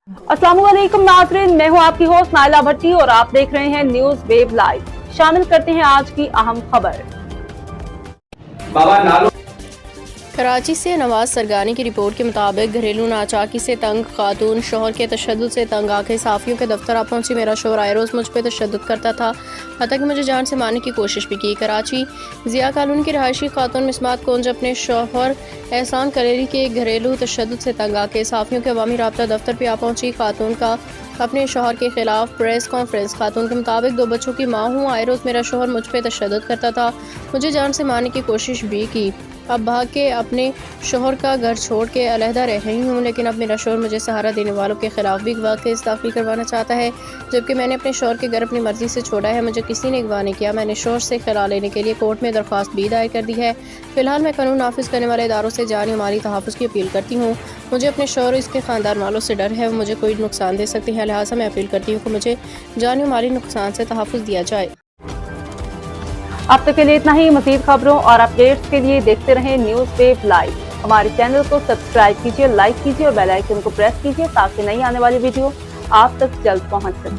अस्सलाम वालेकुम नाज़रीन, मैं हूं आपकी होस्ट नाइला भट्टी और आप देख रहे हैं न्यूज वेब लाइव। शामिल करते हैं आज की अहम खबर। कराची से नवाज सरगानी की रिपोर्ट के मुताबिक घरेलू नाचाकी से तंग खातून शोहर के तशद्दुद से तंग आके साफियों के दफ्तर आ पहुंची। मेरा शोहर आए रोज़ मुझ पर तशद्दुद करता था, हत्ता कि मुझे जान से मारने की कोशिश भी की। कराची जिया कॉलोनी की रहायशी खातून मिसमात कुंज अपने शोहर एहसान कलेरी के घरेलू तशद्दुद से तंग आके साफियों के अवामी राब्ता दफ्तर पर आ पहुंची। खातून का अपने शोहर के खिलाफ प्रेस कॉन्फ्रेंस। खातून के मुताबिक 2 बच्चों की माँ हूँ, आए रोज़ मेरा शोहर मुझ पर तशद्दुद करता था, मुझे जान से मारने की कोशिश भी की। अब भाग के अपने शोहर का घर छोड़ के अलहदा रह रही हूँ, लेकिन अब मेरा शोहर मुझे सहारा देने वालों के खिलाफ भी अगवा केस दाखिल करवाना चाहता है, जबकि मैंने अपने शोहर के घर अपनी मर्जी से छोड़ा है। मुझे किसी ने अगवा नहीं किया। मैंने शोहर से खिला लेने के लिए कोर्ट में दरख्वास्त भी दायर कर दी है। फिलहाल मैं कानून नाफिज करने वाले इदारों से जानी और माली तहफ़्फ़ुज़ की अपील करती हूँ। मुझे अपने शोहर और इसके ख़ानदान वालों से डर है, वो मुझे कोई नुकसान दे सकते हैं, लिहाजा मैं अपील करती हूँ कि मुझे जानी और माली नुकसान से तहफ़्फ़ुज़ दिया जाए। अब तक के लिए इतना ही। मज़ीद खबरों और अपडेट्स के लिए देखते रहें न्यूज वेब लाइव। हमारे चैनल को सब्सक्राइब कीजिए, लाइक कीजिए और बेल आइकन को प्रेस कीजिए ताकि नई आने वाली वीडियो आप तक जल्द पहुंच सके।